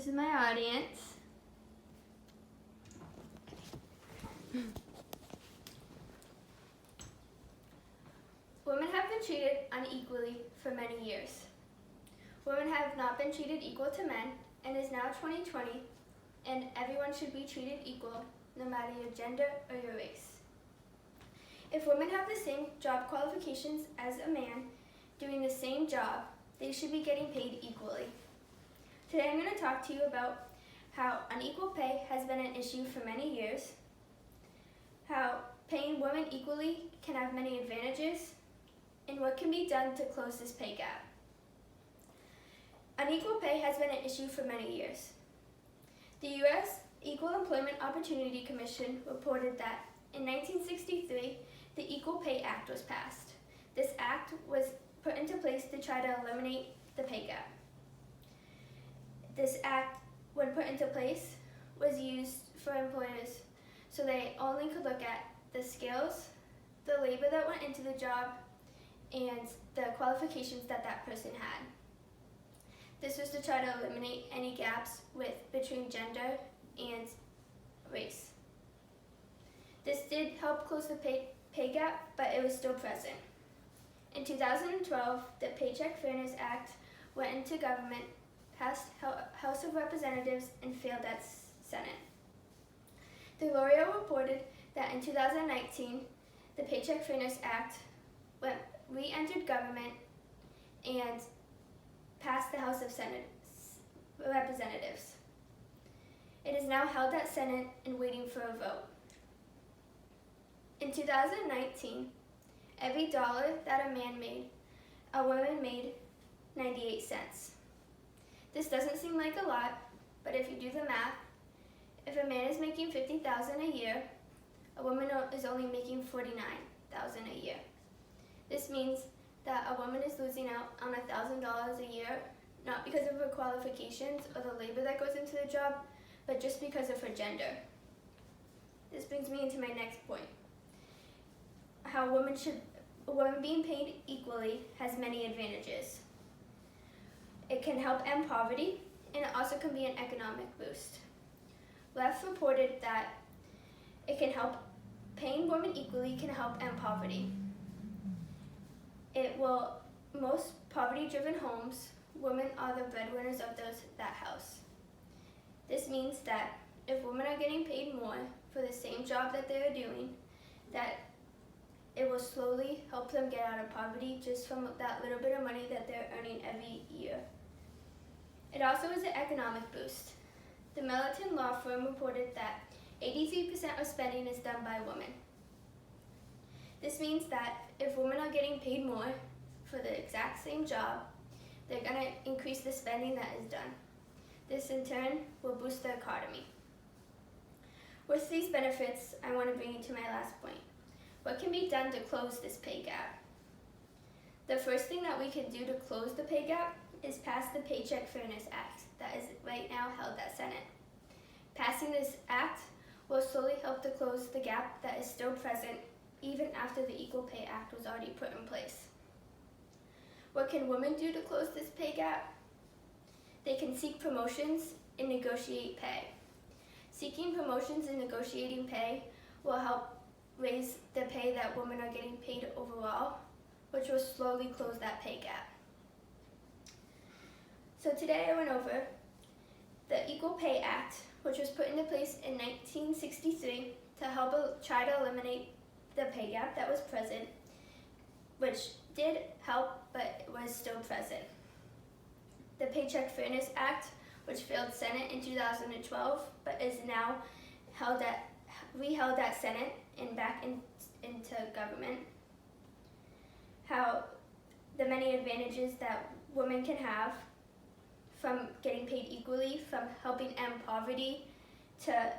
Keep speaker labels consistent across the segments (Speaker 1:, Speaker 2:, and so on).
Speaker 1: This is my audience. Women have been treated unequally for many years. Women have not been treated equal to men, and it is now 2020, and everyone should be treated equal, no matter your gender or your race. If women have the same job qualifications as a man doing the same job, they should be getting paid equally. Today I'm going to talk to you about how unequal pay has been an issue for many years, how paying women equally can have many advantages, and what can be done to close this pay gap. Unequal pay has been an issue for many years. The U.S. Equal Employment Opportunity Commission reported that in 1963, the Equal Pay Act was passed. This act was put into place to try to eliminate the pay gap. This act, when put into place, was used for employers so they only could look at the skills, the labor that went into the job, and the qualifications that that person had. This was to try to eliminate any gaps between gender and race. This did help close the pay gap, but it was still present. In 2012, the Paycheck Fairness Act went into government, passed House of Representatives, and failed at Senate. The L'Oreal reported that in 2019, the Paycheck Fairness Act re-entered government and passed the House of Representatives. It is now held at Senate and waiting for a vote. In 2019, every dollar that a man made, a woman made 98 cents. This doesn't seem like a lot, but if you do the math, if a man is making $50,000 a year, a woman is only making $49,000 a year. This means that a woman is losing out on $1,000 a year, not because of her qualifications or the labor that goes into the job, but just because of her gender. This brings me into my next point. How a woman being paid equally has many advantages. It can help end poverty, and it also can be an economic boost. Left reported that paying women equally can help end poverty. Most poverty-driven homes, women are the breadwinners of that house. This means that if women are getting paid more for the same job that they're doing, that it will slowly help them get out of poverty just from that little bit of money that they're earning every year. It also is an economic boost. The Melton Law Firm reported that 83% of spending is done by women. This means that if women are getting paid more for the exact same job, they're going to increase the spending that is done. This in turn will boost the economy. With these benefits, I want to bring you to my last point. What can be done to close this pay gap? The first thing that we can do to close the pay gap is pass the Paycheck Fairness Act that is right now held at Senate. Passing this act will slowly help to close the gap that is still present even after the Equal Pay Act was already put in place. What can women do to close this pay gap? They can seek promotions and negotiate pay. Seeking promotions and negotiating pay will help raise the pay that women are getting paid overall, which will slowly close that pay gap. So today I went over the Equal Pay Act, which was put into place in 1963 to help try to eliminate the pay gap that was present, which did help, but it was still present. The Paycheck Fairness Act, which failed Senate in 2012, but is now re-held at Senate and back into government. How the many advantages that women can have from getting paid equally, from helping end poverty, to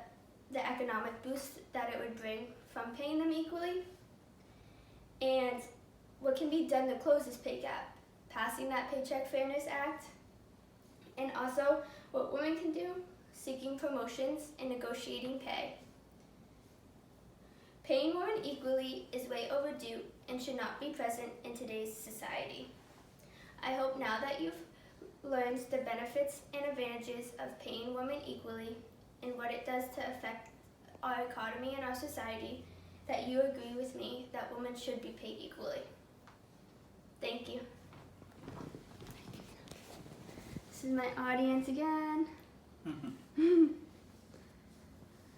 Speaker 1: the economic boost that it would bring from paying them equally, and what can be done to close this pay gap, passing that Paycheck Fairness Act, and also what women can do, seeking promotions and negotiating pay. Paying women equally is way overdue and should not be present in today's society. I hope now that you've learns the benefits and advantages of paying women equally and what it does to affect our economy and our society, that you agree with me that women should be paid equally. Thank you. This is my audience again.